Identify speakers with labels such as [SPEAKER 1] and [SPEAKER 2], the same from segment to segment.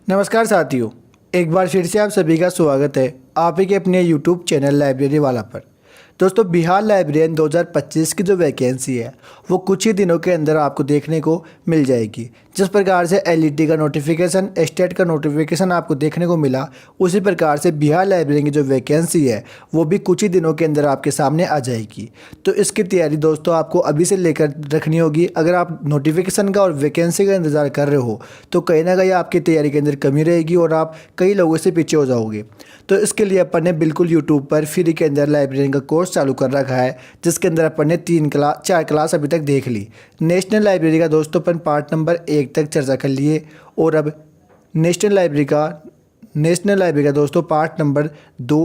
[SPEAKER 1] नमस्कार साथियों, एक बार फिर से आप सभी का स्वागत है आप ही के अपने यूट्यूब चैनल लाइब्रेरी वाला पर। दोस्तों, बिहार लाइब्रेरियन 2025 की जो वैकेंसी है वो कुछ ही दिनों के अंदर आपको देखने को मिल जाएगी। जिस प्रकार से एलईडी का नोटिफिकेशन, स्टेट का नोटिफिकेशन आपको देखने को मिला, उसी प्रकार से बिहार लाइब्रेरियन की जो वैकेंसी है वो भी कुछ ही दिनों के अंदर आपके सामने आ जाएगी। तो इसकी तैयारी दोस्तों आपको अभी से लेकर रखनी होगी। अगर आप नोटिफिकेशन का और वैकेंसी का इंतज़ार कर रहे हो तो कहीं ना कहीं आपकी तैयारी के अंदर कमी रहेगी और आप कई लोगों से पीछे हो जाओगे। तो इसके लिए अपन ने बिल्कुल यूट्यूब पर फ्री के अंदर लाइब्रेरियन का कोर्स चालू कर रखा है, जिसके अंदर अपन ने 4 क्लास अभी तक देख ली। नेशनल लाइब्रेरी का दोस्तों अपन पार्ट नंबर 1 तक चर्चा कर लिए और अब नेशनल लाइब्रेरी का दोस्तों पार्ट नंबर 2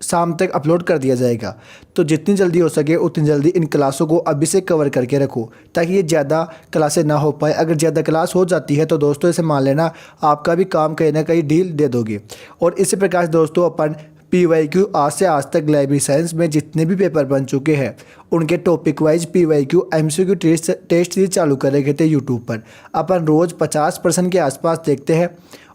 [SPEAKER 1] शाम तक अपलोड कर दिया जाएगा। तो जितनी जल्दी हो सके उतनी जल्दी इन क्लासों को अभी से कवर करके रखो ताकि ये ज़्यादा क्लासें ना हो पाए। अगर ज़्यादा क्लास हो जाती है तो दोस्तों इसे मान लेना आपका भी काम कहीं ना कहीं ढील दे दोगे। और इसी प्रकार से दोस्तों अपन PYQ आज से आज तक लाइब्रेरी साइंस में जितने भी पेपर बन चुके हैं उनके topic wise PYQ MCQ test series चालू कर रखे थे यूट्यूब पर। अपन रोज़ 50% के आसपास देखते हैं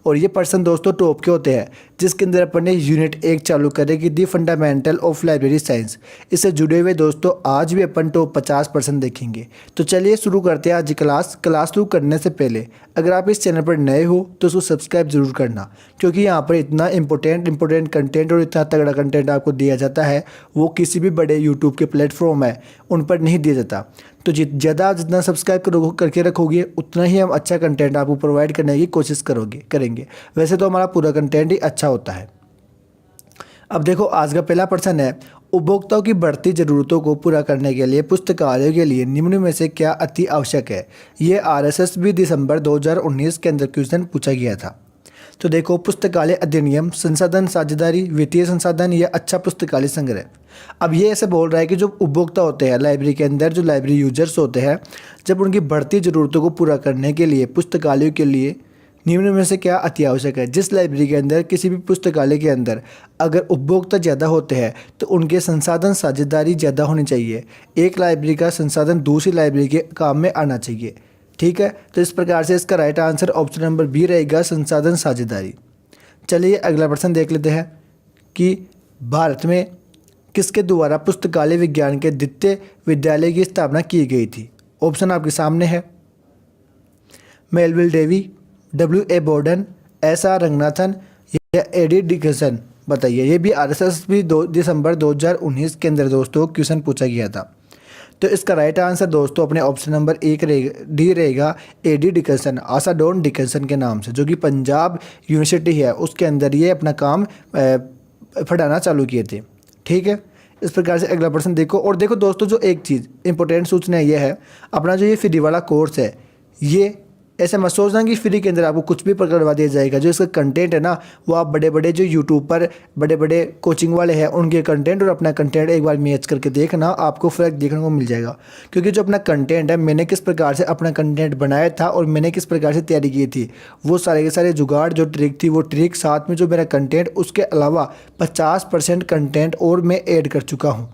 [SPEAKER 1] और ये पर्सन दोस्तों टॉप के होते हैं, जिसके अंदर अपन ने यूनिट 1 चालू करेगी दी फंडामेंटल ऑफ लाइब्रेरी साइंस। इससे जुड़े हुए दोस्तों आज भी अपन टॉप 50% देखेंगे। तो चलिए शुरू करते हैं आज क्लास शुरू करने से पहले अगर आप इस चैनल पर नए हो तो उसको सब्सक्राइब जरूर करना, क्योंकि यहाँ पर इतना इंपॉर्टेंट कंटेंट और इतना तगड़ा कंटेंट आपको दिया जाता है वो किसी भी बड़े यूट्यूब के प्लेटफॉर्म है उन पर नहीं दिया जाता। तो जितना सब्सक्राइब करके रखोगे उतना ही हम अच्छा कंटेंट आपको प्रोवाइड करने की कोशिश करेंगे। वैसे तो हमारा पूरा कंटेंट ही अच्छा होता है। अब देखो आज का पहला प्रश्न है, उपभोक्ताओं की बढ़ती ज़रूरतों को पूरा करने के लिए पुस्तकालयों के लिए निम्न में से क्या अति आवश्यक है। ये RSSB दिसंबर 2019 के अंदर क्वेश्चन पूछा गया था। तो देखो, पुस्तकालय अधिनियम, संसाधन साझेदारी, वित्तीय संसाधन या अच्छा पुस्तकालय संग्रह। अब ये ऐसे बोल रहा है कि जो उपभोक्ता होते हैं लाइब्रेरी के अंदर, जो लाइब्रेरी यूजर्स होते हैं, जब उनकी बढ़ती ज़रूरतों को पूरा करने के लिए पुस्तकालयों के लिए निम्न में से क्या अति आवश्यक है। जिस लाइब्रेरी के अंदर, किसी भी पुस्तकालय के अंदर अगर उपभोक्ता ज़्यादा होते हैं तो उनके संसाधन साझेदारी ज़्यादा होनी चाहिए। एक लाइब्रेरी का संसाधन दूसरी लाइब्रेरी के काम में आना चाहिए। ठीक है, तो इस प्रकार से इसका right answer option number B रहेगा, संसाधन साझेदारी। चलिए अगला प्रश्न देख लेते हैं कि भारत में किसके द्वारा पुस्तकालय विज्ञान के द्वितीय विद्यालय की स्थापना की गई थी। ऑप्शन आपके सामने है, Melvil Dewey, WA Borden, SR Ranganathan या AD डिकसन। बताइए। ये भी RSSB दिसंबर 2019 के अंदर दोस्तों क्वेश्चन पूछा गया था। तो इसका राइट आंसर दोस्तों अपने ऑप्शन नंबर 1 डी रहेगा, AD डिकसन, आशा डॉन डिकसन के नाम से, जो कि पंजाब यूनिवर्सिटी है उसके अंदर ये अपना काम पढ़ाना चालू किए थे। ठीक है, इस प्रकार से अगला प्रश्न देखो। और देखो दोस्तों, जो एक चीज़ इंपॉर्टेंट सूचना यह है, अपना जो ये फ्री वाला कोर्स है, ये ऐसे मत सोचना कि फ्री के अंदर आपको कुछ भी पकड़वा दिया जाएगा। जो इसका कंटेंट है ना, वो आप बड़े बड़े जो यूट्यूब पर बड़े बड़े कोचिंग वाले हैं उनके कंटेंट और अपना कंटेंट एक बार मैच करके देखना, आपको फ़र्क देखने को मिल जाएगा। क्योंकि जो अपना कंटेंट है, मैंने किस प्रकार से अपना कंटेंट बनाया था और मैंने किस प्रकार से तैयारी की थी, वो सारे के सारे जुगाड़ जो ट्रिक थी वो ट्रिक, साथ में जो मेरा कंटेंट, उसके अलावा 50% कंटेंट और मैं ऐड कर चुका हूँ।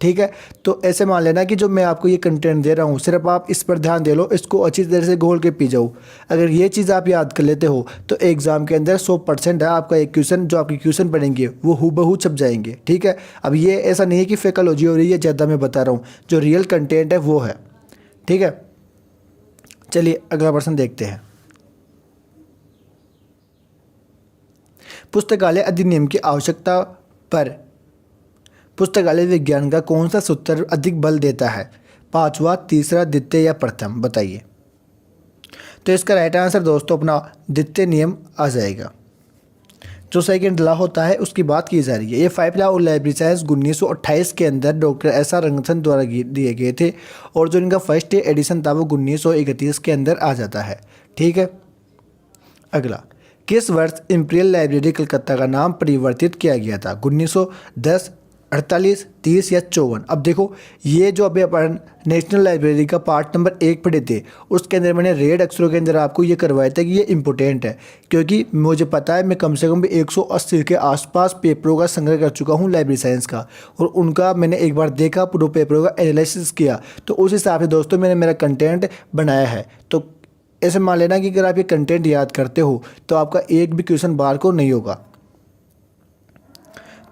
[SPEAKER 1] ठीक है, तो ऐसे मान लेना कि जो मैं आपको ये कंटेंट दे रहा हूँ सिर्फ आप इस पर ध्यान दे लो, इसको अच्छी तरह से घोल के पी जाओ। अगर ये चीज़ आप याद कर लेते हो तो एग्ज़ाम के अंदर 100% है आपका एक क्वेश्चन, जो आपके क्वेश्चन पढ़ेंगे वो हूबहू छप जाएंगे। ठीक है, अब ये ऐसा नहीं है कि फेकोलॉजी हो रही है, ज़्यादा मैं बता रहा हूँ, जो रियल कंटेंट है वो है। ठीक है, चलिए अगला प्रश्न देखते हैं। पुस्तकालय अधिनियम की आवश्यकता पर पुस्तकालय विज्ञान का कौन सा सूत्र अधिक बल देता है। 5वां, तीसरा, द्वितीय या प्रथम। बताइए। तो इसका राइट आंसर दोस्तों अपना द्वितीय नियम आ जाएगा। जो सेकंड लॉ होता है उसकी बात की जा रही है। ये 5 लॉ ऑफ लाइब्रेरी साइंस 1928 के अंदर डॉक्टर SR रंगनाथन द्वारा दिए गए थे और जो इनका फर्स्ट एडिशन था वो 1931 के अंदर आ जाता है। ठीक है, अगला, किस वर्ष इंपीरियल लाइब्रेरी कलकत्ता का नाम परिवर्तित किया गया था। 1910, 48, 30 या 54। अब देखो, ये जो अभी अपन नेशनल लाइब्रेरी का पार्ट नंबर 1 पढ़े थे उसके अंदर मैंने रेड अक्षरों के अंदर आपको ये करवाया था कि ये इंपॉर्टेंट है, क्योंकि मुझे पता है मैं कम से कम 180 के आसपास पेपरों का संग्रह कर चुका हूँ लाइब्रेरी साइंस का, और उनका मैंने एक बार देखा, पूरे पेपरों का एनालिसिस किया, तो उस हिसाब से दोस्तों मैंने मेरा कंटेंट बनाया है। तो ऐसे मान लेना कि अगर आप ये कंटेंट याद करते हो तो आपका एक भी क्वेश्चन बार को नहीं होगा।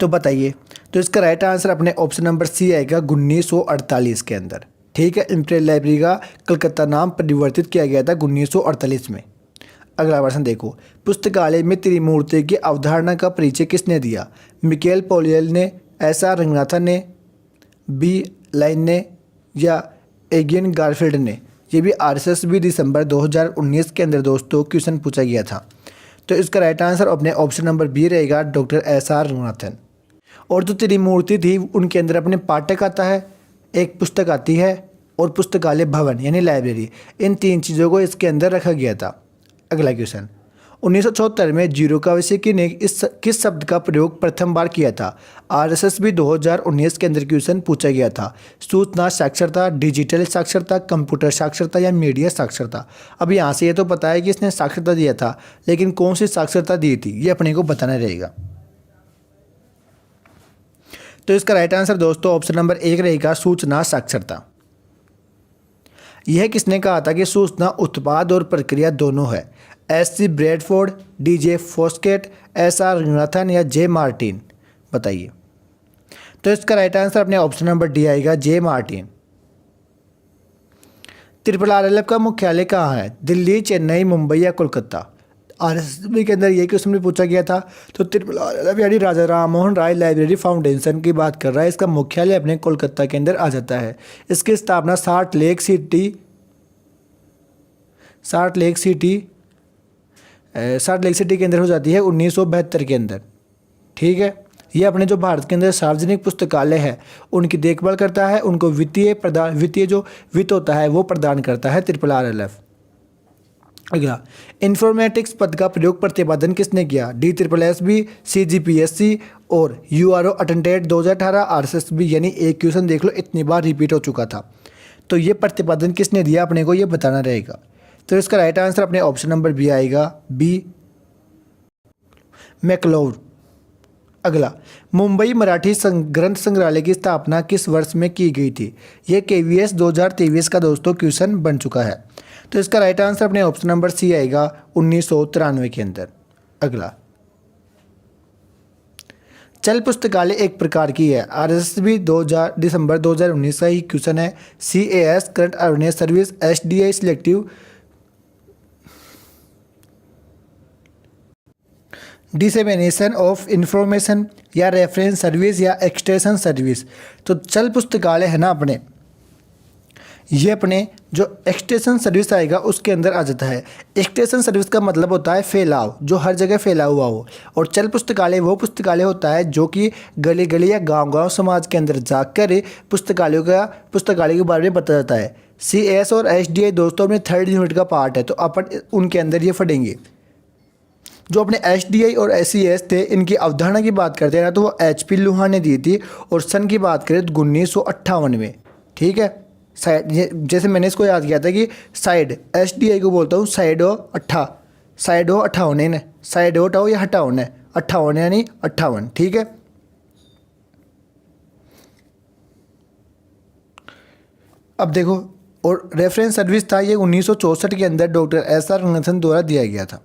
[SPEAKER 1] तो बताइए, तो इसका राइट आंसर अपने ऑप्शन नंबर सी आएगा 1948 के अंदर। ठीक है, इंपीरियल लाइब्रेरी का कलकत्ता नाम परिवर्तित किया गया था 1948 में। अगला प्रश्न देखो, पुस्तकालय में त्रिमूर्ति की अवधारणा का परिचय किसने दिया? मिकेल पोलियल ने, एस.आर. रंगनाथन ने, बी. लाइन ने या एगियन गारफील्ड ने? ये भी RSSB दिसंबर 2019 के अंदर दोस्तों क्वेश्चन पूछा गया था। तो इसका राइट आंसर अपने ऑप्शन नंबर बी रहेगा, डॉक्टर एस.आर. रंगनाथन। और जो त्रिमूर्ति थी उनके अंदर अपने पाठक आता है, एक पुस्तक आती है और पुस्तकालय भवन यानी लाइब्रेरी, इन तीन चीज़ों को इसके अंदर रखा गया था। अगला क्वेश्चन, 1974 में जीरोकावासिकी ने किस शब्द का प्रयोग प्रथम बार किया था? RSSB 2019 के अंदर क्वेश्चन पूछा गया था। सूचना साक्षरता, डिजिटल साक्षरता, कंप्यूटर साक्षरता या मीडिया साक्षरता? अब यहाँ से ये तो पता है कि इसने साक्षरता दिया था, लेकिन कौन सी साक्षरता दी थी ये अपने को बताना रहेगा। तो इसका राइट आंसर दोस्तों ऑप्शन नंबर 1 रहेगा, सूचना साक्षरता। यह किसने कहा था कि सूचना उत्पाद और प्रक्रिया दोनों है? S.C. Bradford, D.J. फोस्केट, S.R. Ranganathan या J. मार्टिन? बताइए। तो इसका राइट आंसर अपने ऑप्शन नंबर डी आएगा, J. मार्टिन। RRRL का मुख्यालय कहाँ है? दिल्ली, चेन्नई, मुंबई या कोलकाता? RSSB के अंदर ये क्वेश्चन भी पूछा गया था। तो RRRL यानी राजा राम मोहन राय लाइब्रेरी फाउंडेशन की बात कर रहा है। इसका मुख्यालय अपने कोलकाता के अंदर आ जाता है। इसकी स्थापना साल्ट लेक सिटी के अंदर हो जाती है 1972 के अंदर। ठीक है, ये अपने जो भारत के अंदर सार्वजनिक पुस्तकालय है उनकी देखभाल करता है, उनको वित्तीय जो वित्त होता है वो प्रदान करता है RRRL। अगला, इन्फॉर्मेटिक्स पद का प्रयोग प्रतिपादन किसने किया? DSSB, CGPSC और URO अटेंडेंट 2018 RSSB। यानी एक क्वेश्चन देख लो इतनी बार रिपीट हो चुका था। तो ये प्रतिपादन किसने दिया अपने को ये बताना रहेगा। तो इसका राइट आंसर अपने ऑप्शन नंबर बी आएगा, बी. मैक्लोर। अगला, मुंबई मराठी ग्रंथ संग्रहालय की स्थापना किस वर्ष में की गई थी? ये KVS 2023 का दोस्तों क्वेश्चन बन चुका है। तो इसका राइट आंसर अपने ऑप्शन नंबर सी आएगा, 1993 के अंदर। अगला, चल पुस्तकालय एक प्रकार की है। RSSB दिसंबर 2019 का ही क्वेश्चन है। CAS current awareness service, SDI selective dissemination of information या रेफरेंस सर्विस या एक्सटेंशन सर्विस? तो चल पुस्तकालय है ना अपने, ये अपने जो एक्सटेंशन सर्विस आएगा उसके अंदर आ जाता है। एक्सटेंशन सर्विस का मतलब होता है फैलाव, जो हर जगह फैला हुआ हो। और चल पुस्तकालय वो पुस्तकालय होता है जो कि गली गली या गांव-गांव समाज के अंदर जाकर पुस्तकालय के बारे में बताया जाता है। CAS और SDI दोस्तों अपने थर्ड यूनिट का पार्ट है, तो अपन उनके अंदर ये पढ़ेंगे। जो अपने SDI और SCS थे, इनकी अवधारणा की बात करते हैं ना, तो वो HP लुहा ने दी थी। और सन की बात करें तो 1958 में। ठीक है, साइड जैसे मैंने इसको याद किया था कि साइड SDI को बोलता हूँ साइडो 58 साइडो हटाओ या हटाओ 58 यानी 58। ठीक है, अब देखो, और रेफरेंस सर्विस था ये 1964 के अंदर डॉक्टर S.R. रंगनाथन द्वारा दिया गया था।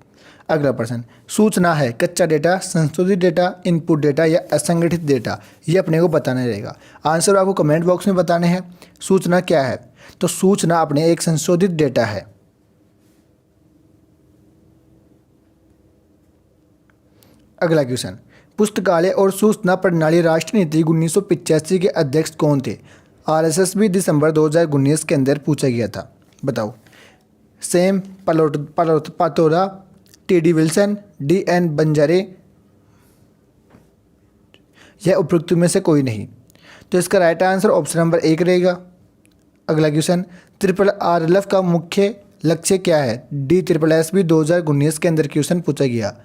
[SPEAKER 1] अगला प्रश्न, सूचना है कच्चा डेटा, संशोधित डेटा, इनपुट डेटा या असंगठित डेटा? ये अपने को बताना रहेगा। आंसर आपको कमेंट बॉक्स में बताने हैं। सूचना क्या है? तो सूचना अपने एक संशोधित डेटा है। अगला क्वेश्चन, पुस्तकालय और सूचना प्रणाली राष्ट्रीय नीति 1985 के अध्यक्ष कौन थे? RSSB दिसंबर 2019 के अंदर पूछा गया था। बताओ। सेम पातोरा, TD विल्सन, DN बंजारे या उपरोक्त में से कोई नहीं? तो इसका राइट आंसर ऑप्शन नंबर 1 रहेगा। अगला क्वेश्चन, RRRL का मुख्य लक्ष्य क्या है? DSSB 2019 के अंदर क्वेश्चन पूछा गया।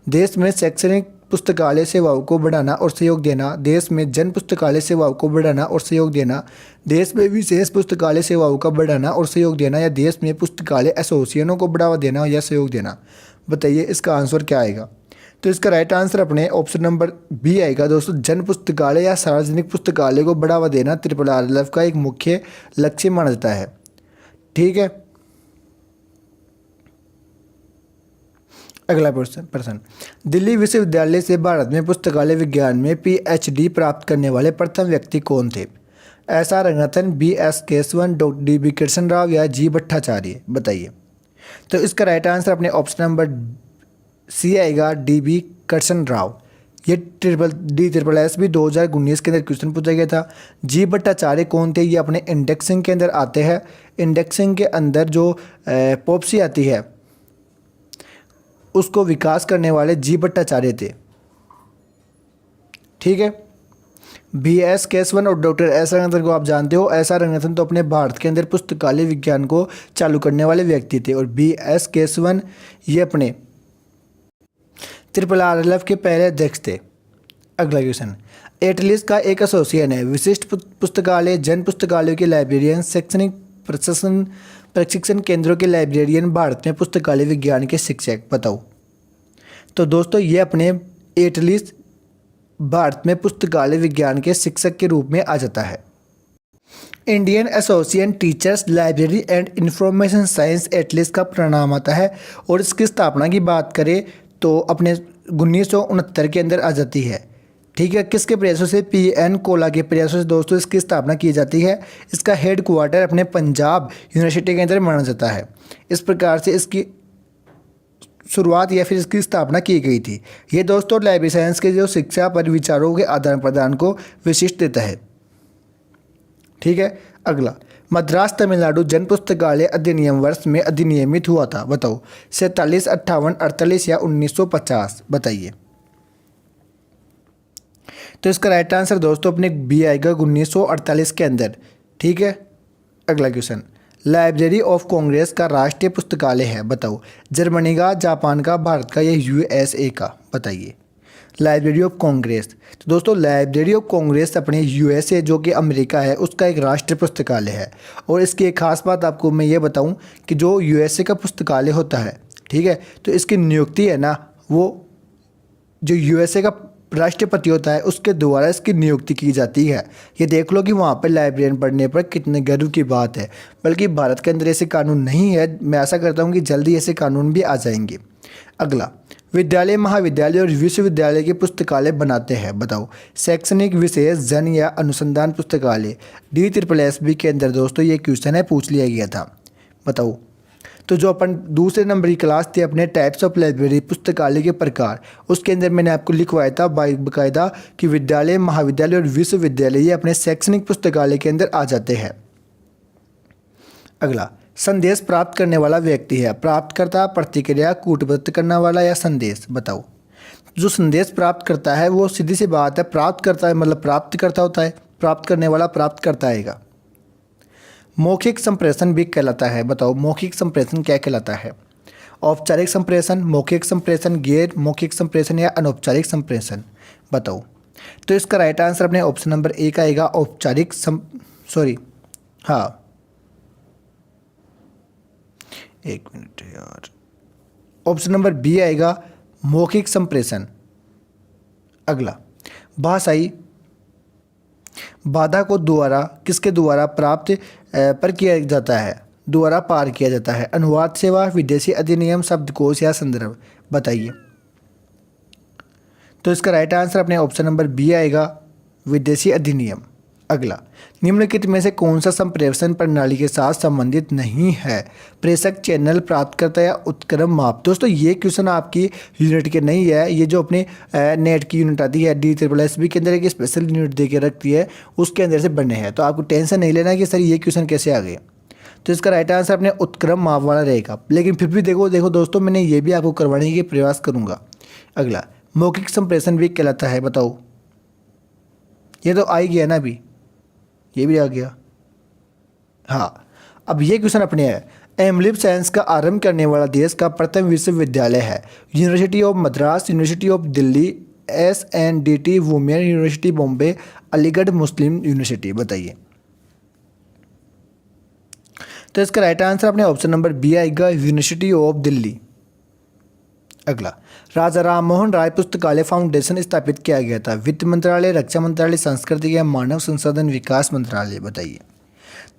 [SPEAKER 1] देश में शैक्षणिक पुस्तकालय सेवाओं को बढ़ाना और सहयोग देना, देश में जन पुस्तकालय सेवाओं को बढ़ाना और सहयोग देना, देश में विशेष पुस्तकालय सेवाओं का बढ़ाना और सहयोग देना, या देश में पुस्तकालय एसोसिएशनों को बढ़ावा देना या सहयोग देना? बताइए इसका आंसर क्या आएगा। तो इसका राइट आंसर अपने ऑप्शन नंबर बी आएगा दोस्तों, जन पुस्तकालय या सार्वजनिक पुस्तकालय को बढ़ावा देना RRRL का एक मुख्य लक्ष्य माना जाता है। ठीक है, अगला प्रश्न, दिल्ली विश्वविद्यालय से भारत में पुस्तकालय विज्ञान में पीएचडी प्राप्त करने वाले प्रथम व्यक्ति कौन थे? S R Ranganathan, B S Keshavan, doctor D B Krishna Rao या जी भट्टाचार्य? बताइए। तो इसका राइट आंसर अपने ऑप्शन नंबर सी आएगा, डी बी कृष्ण राव। ये ट्रिपल एस भी 2019 के अंदर क्वेश्चन पूछा गया था। जी भट्टाचार्य कौन थे? ये अपने इंडेक्सिंग के अंदर आते हैं। इंडेक्सिंग के अंदर जो पॉप्सी आती है उसको विकास करने वाले जी भट्टाचार्य थे। ठीक है। बी एस केशवन और डॉक्टर एस रंगनाथन को आप जानते हो। एस आर रंगनाथन तो अपने भारत के अंदर पुस्तकालय विज्ञान को चालू करने वाले व्यक्ति थे और बी एस केशवन ये अपने RRF के पहले अध्यक्ष थे। अगला क्वेश्चन, एटलिस का एक एसोसिएशन है। विशिष्ट पुस्तकालय, जन पुस्तकालयों के लाइब्रेरियन, शैक्षणिक प्रशिक्षण केंद्रों के लाइब्रेरियन, भारत में पुस्तकालय विज्ञान के शिक्षक? बताओ। तो दोस्तों ये अपने एटलिस भारत में पुस्तकालय विज्ञान के शिक्षक के रूप में आ जाता है। Indian association teachers library and information science at least का परिणाम आता है और इसकी स्थापना की बात करें तो अपने 1969 के अंदर आ जाती है। ठीक है। किसके प्रयासों से? PN कोला के प्रयासों से दोस्तों इसकी स्थापना की जाती है। इसका हेड क्वार्टर अपने पंजाब यूनिवर्सिटी के अंदर माना जाता है। इस प्रकार से इसकी शुरुआत या फिर इसकी स्थापना की गई थी। ये दोस्तों लाइब्रेरी साइंस के जो शिक्षा पर विचारों के आदान प्रदान को विशिष्ट देता है। ठीक है। अगला, मद्रास तमिलनाडु जन पुस्तकालय अधिनियम वर्ष में अधिनियमित हुआ था? बताओ। 47, 58, 48 या 1950? बताइए। तो इसका राइट आंसर दोस्तों अपने बी आएगा 1948 के अंदर। ठीक है। अगला क्वेश्चन, लाइब्रेरी ऑफ कांग्रेस का राष्ट्रीय पुस्तकालय है? बताओ। जर्मनी का, जापान का, भारत का या USA का? बताइए। लाइब्रेरी ऑफ कांग्रेस, तो दोस्तों लाइब्रेरी ऑफ कांग्रेस अपने USA जो कि अमेरिका है उसका एक राष्ट्रीय पुस्तकालय है। और इसकी एक खास बात आपको मैं ये बताऊं कि जो USA का पुस्तकालय होता है, ठीक है, तो इसकी नियुक्ति है ना, वो जो USA का राष्ट्रपति होता है उसके द्वारा इसकी नियुक्ति की जाती है। ये देख लो कि वहाँ पर लाइब्रेरियन पढ़ने पर कितने गर्व की बात है। बल्कि भारत के अंदर ऐसे कानून नहीं है। मैं आशा करता हूँ कि जल्दी ऐसे कानून भी आ जाएंगे। अगला, विद्यालय, महाविद्यालय और विश्वविद्यालय के पुस्तकालय बनाते हैं? बताओ। शैक्षणिक, विशेष, जन या अनुसंधान पुस्तकालय? DSSB के अंदर दोस्तों ये क्वेश्चन है, पूछ लिया गया था। बताओ। तो जो अपन दूसरे नंबर की क्लास थी अपने टाइप्स ऑफ लाइब्रेरी, पुस्तकालय के प्रकार, उसके अंदर मैंने आपको लिखवाया था बाकायदा कि विद्यालय, महाविद्यालय और विश्वविद्यालय ये अपने शैक्षणिक पुस्तकालय के अंदर आ जाते हैं। अगला, संदेश प्राप्त करने वाला व्यक्ति है? प्राप्तकर्ता, प्रतिक्रिया, कूटबद्ध करने वाला या संदेश? बताओ। जो संदेश प्राप्त करता है वो सीधी सी बात है प्राप्त करता है, मतलब प्राप्त करता होता है। प्राप्त करने वाला प्राप्त करता आएगा। मौखिक संप्रेषण भी कहलाता है? बताओ। मौखिक संप्रेषण क्या कहलाता है? औपचारिक संप्रेषण, मौखिक संप्रेषण, गैर मौखिक संप्रेषण या अनौपचारिक संप्रेषण? बताओ। तो इसका राइट आंसर अपने ऑप्शन नंबर ए का आएगा, औपचारिक एक मिनट यार, ऑप्शन नंबर बी आएगा, मौखिक संप्रेषण। अगला, भाषाई बाधा को द्वारा किसके द्वारा प्राप्त पर किया जाता है? द्वारा पार किया जाता है? अनुवाद सेवा, विदेशी अधिनियम, शब्दकोश या संदर्भ? बताइए। तो इसका राइट आंसर अपने ऑप्शन नंबर बी आएगा, विदेशी अधिनियम। अगला, निम्नलिखित में से कौन सा संप्रेषण प्रणाली के साथ संबंधित नहीं है? प्रेषक, चैनल, प्राप्तकर्ता या उत्क्रम माप? दोस्तों ये क्वेश्चन आपकी यूनिट के नहीं है। ये जो अपने नेट की यूनिट आती है DSSB के अंदर एक स्पेशल यूनिट दे के रखती है, उसके अंदर से बने हैं। तो आपको टेंशन नहीं लेना कि सर ये क्वेश्चन कैसे आ गए। तो इसका राइट आंसर अपने उत्क्रम माप वाला रहेगा। लेकिन फिर भी देखो दोस्तों, मैंने ये भी आपको करवाने के प्रयास करूँगा। अगला, मौखिक संप्रेषण भी कहलाता है? बताओ। ये तो आ ही गया ना अभी, ये भी आ गया। हाँ, अब ये क्वेश्चन अपने है, एमलिब साइंस का आरंभ करने वाला देश का प्रथम विश्वविद्यालय है? University of Madras, university of Delhi, SNDT women university Bombay, Aligarh Muslim university? बताइए। तो इसका राइट आंसर अपने ऑप्शन नंबर बी आएगा, यूनिवर्सिटी ऑफ दिल्ली। अगला, राजा राम मोहन राय पुस्तकालय फाउंडेशन स्थापित किया गया था? वित्त मंत्रालय, रक्षा मंत्रालय, संस्कृति या मानव संसाधन विकास मंत्रालय? बताइए।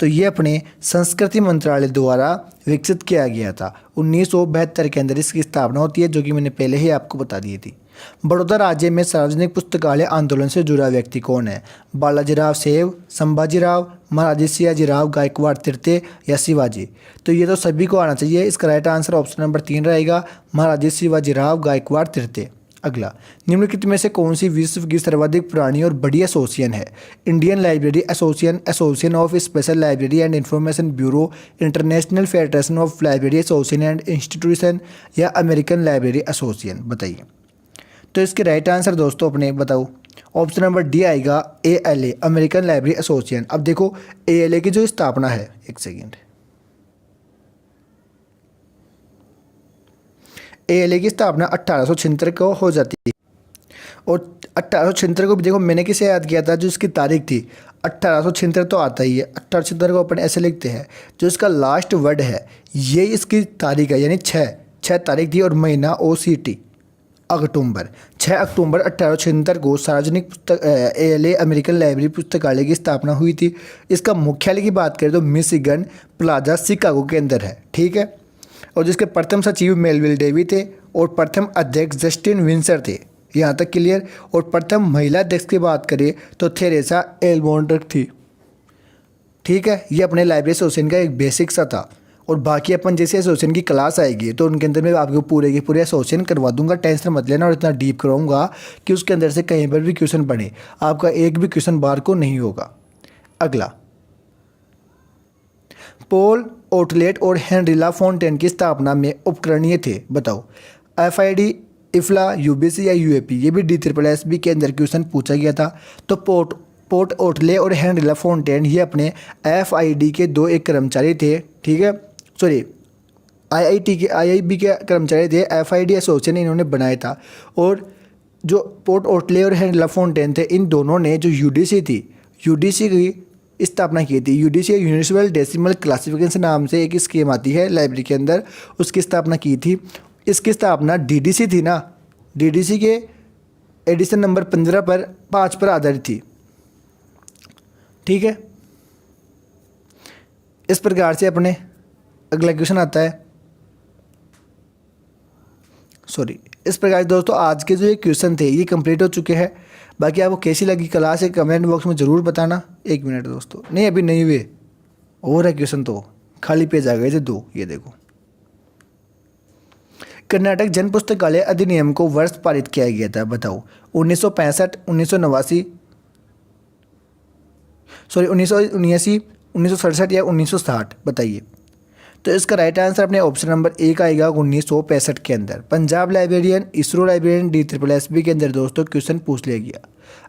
[SPEAKER 1] तो ये अपने संस्कृति मंत्रालय द्वारा विकसित किया गया था। 1972 के अंदर इसकी स्थापना होती है, जो कि मैंने पहले ही आपको बता दी थी। बड़ौदा राज्य में सार्वजनिक पुस्तकालय आंदोलन से जुड़ा व्यक्ति कौन है? बालाजीराव सेव, संभाजीराव, महाराजा सियाजीराव गायकवाड़ तृतीय या शिवाजी? तो ये तो सभी को आना चाहिए। इसका राइट आंसर ऑप्शन नंबर 3 रहेगा, महाराजा शिवाजीराव गायकवाड़ तृतीय। अगला, निम्नलिखित में से कौन सी विश्व की सर्वाधिक पुरानी और बड़ी एसोसिएशन है? Indian library association, association of special library and information bureau, international federation of library association and institution या अमेरिकन लाइब्रेरी एसोसिएशन? बताइए। तो इसके राइट आंसर दोस्तों अपने बताओ, ऑप्शन नंबर डी आएगा ALA, अमेरिकन लाइब्रेरी एसोसिएशन। अब देखो ALA की जो स्थापना है, एक सेकेंड, ALA की स्थापना 1876 को हो जाती है। और 1876 को भी देखो मैंने किसे याद किया था, जो इसकी तारीख थी 1876 तो आता ही है। 1876 को अपन ऐसे लिखते हैं, जो इसका लास्ट वर्ड है ये इसकी तारीख है, यानी 6 तारीख थी। और महीना OCT अक्टूबर, 6 अक्टूबर 1876 को सार्वजनिक पुस्तक ALA अमेरिकन लाइब्रेरी पुस्तकालय की स्थापना हुई थी। इसका मुख्यालय की बात करें तो मिशिगन प्लाजा शिकागो के अंदर है, ठीक है। और जिसके प्रथम सचिव मेलविल डेवी थे और प्रथम अध्यक्ष जस्टिन विंसर थे, यहाँ तक क्लियर। और प्रथम महिला अध्यक्ष की बात करें तो थेरेसा एल्मोंडर थी, ठीक है। ये अपने लाइब्रेरी एसोसिएशन का एक बेसिक सा था। और बाकी अपन जैसे एसोसिएशन की क्लास आएगी तो उनके अंदर मैं आपको पूरे के पूरे एसोसिएशन करवा दूंगा, टेंशन मत लेना। और इतना डीप कराऊंगा कि उसके अंदर से कहीं पर भी क्वेश्चन बने, आपका एक भी क्वेश्चन बार को नहीं होगा। अगला, पॉल ओटलेट और हेनरिला फोंटेन की स्थापना में उपकरणीय थे, बताओ। FID, IFLA, UBC या UAP? ये भी DSSB के अंदर क्वेश्चन पूछा गया था। तो पोर्ट ओटले और हेनरिला फोंटेन ये अपने FID के दो एक कर्मचारी थे, ठीक है। सॉरी, IIB के कर्मचारी थे। FID एसोसिएशन इन्होंने बनाया था। और जो पोर्ट ओटले और हेनरिला फोंटेन थे, इन दोनों ने जो UDC थी, UDC की स्थापना की थी। UDC यूनिवर्सल डेसिमल क्लासिफिकेशन नाम से एक स्कीम आती है लाइब्रेरी के अंदर, उसकी स्थापना की थी। इसकी स्थापना DDC थी ना, DDC के एडिशन नंबर 15 पर 5 पर आधारित थी, ठीक है। इस प्रकार से अपने अगला क्वेश्चन आता है। सॉरी, इस प्रकार से दोस्तों आज के जो ये क्वेश्चन थे ये कंप्लीट हो चुके हैं। बाकी आपको कैसी लगी क्लास है कमेंट बॉक्स में ज़रूर बताना। एक मिनट दोस्तों, नहीं अभी नहीं हुए, और है क्वेश्चन तो खाली पेज आ गए थे 2, ये देखो। कर्नाटक जन पुस्तकालय अधिनियम को वर्ष पारित किया गया था, बताओ। 1965, 1989, सॉरी 1979, 1967 या 1960? बताइए। तो इसका राइट आंसर अपने ऑप्शन नंबर 1 आएगा 1965 के अंदर। Punjab librarian, ISRO librarian, DSSB के अंदर दोस्तों क्वेश्चन पूछ लिया गया।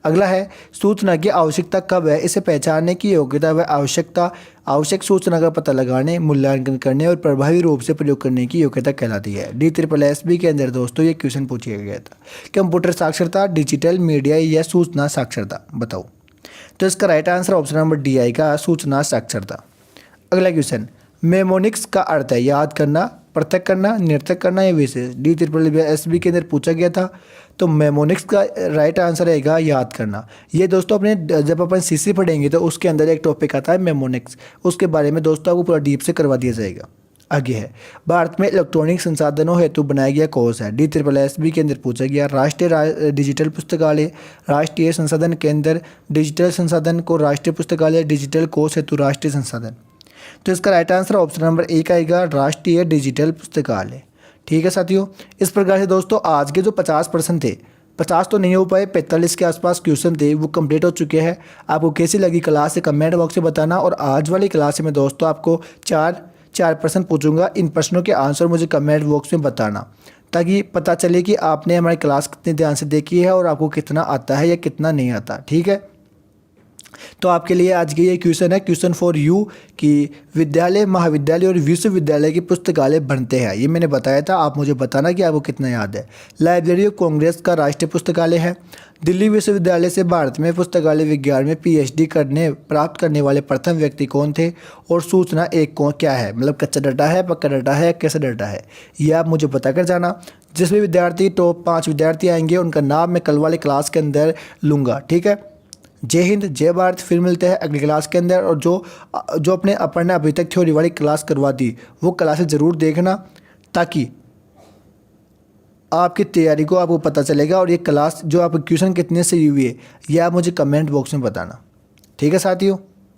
[SPEAKER 1] अगला है, सूचना की आवश्यकता कब है? इसे पहचानने की योग्यता व आवश्यकता आवश्यक सूचना का पता लगाने, मूल्यांकन करने और प्रभावी रूप से प्रयोग करने की योग्यता कहलाती है। DSSB के अंदर दोस्तों ये क्वेश्चन पूछा गया था। कंप्यूटर साक्षरता, डिजिटल मीडिया या सूचना साक्षरता? बताओ। तो इसका right answer option number D आएगा, सूचना साक्षरता। अगला क्वेश्चन, मेमोनिक्स का अर्थ है याद करना, पृथक करना, नृत्यक करना या विशेष? DSSB के अंदर पूछा गया था। तो मेमोनिक्स का राइट आंसर रहेगा याद करना। ये दोस्तों अपने जब अपन CC पढ़ेंगे तो उसके अंदर एक टॉपिक आता है मेमोनिक्स, उसके बारे में दोस्तों आपको पूरा डीप से करवा दिया जाएगा। आगे है, भारत में इलेक्ट्रॉनिक संसाधनों हेतु बनाया गया कोर्स है। DSSB के अंदर पूछा गया। राष्ट्रीय डिजिटल पुस्तकालय, राष्ट्रीय संसाधन केंद्र, डिजिटल संसाधन को राष्ट्रीय पुस्तकालय, डिजिटल कोर्स हेतु राष्ट्रीय संसाधन? तो इसका राइट आंसर ऑप्शन नंबर 1 आएगा, राष्ट्रीय डिजिटल पुस्तकालय, ठीक है साथियों। इस प्रकार से दोस्तों आज के जो 50% थे, 50 तो नहीं हो पाए, 45 के आसपास क्वेश्चन थे, वो कंप्लीट हो चुके हैं। आपको कैसी लगी क्लास से कमेंट बॉक्स में बताना। और आज वाली क्लास में दोस्तों आपको 4 प्रश्न पूछूंगा। इन प्रश्नों के आंसर मुझे कमेंट बॉक्स में बताना, ताकि पता चले कि आपने हमारी क्लास कितने ध्यान से देखी है और आपको कितना आता है या कितना नहीं आता, ठीक है। तो आपके लिए आज के ये क्वेश्चन है, क्वेश्चन फॉर यू, कि विद्यालय, महाविद्यालय और विश्वविद्यालय की पुस्तकालय बनते हैं। ये मैंने बताया था, आप मुझे बताना कि आपको कितना याद है। लाइब्रेरी ऑफ कांग्रेस का राष्ट्रीय पुस्तकालय है। दिल्ली विश्वविद्यालय से भारत में पुस्तकालय विज्ञान में PhD प्राप्त करने वाले प्रथम व्यक्ति कौन थे? और सूचना एक कौन क्या है? मतलब कच्चा डाटा है, पक्का डाटा है, कैसा डाटा है, ये आप मुझे बता कर जाना। जिस भी विद्यार्थी टॉप 5 विद्यार्थी आएंगे उनका नाम मैं कल वाले क्लास के अंदर लूँगा, ठीक है। जय हिंद, जय भारत। फिर मिलते हैं अगली क्लास के अंदर। और जो अपने अपन ने अभी तक थ्योरी वाली क्लास करवा दी वो क्लासेस ज़रूर देखना, ताकि आपकी तैयारी को आपको पता चलेगा। और ये क्लास जो आप क्वेश्चन कितने सही हुए ये आप मुझे कमेंट बॉक्स में बताना। ठीक है साथियों।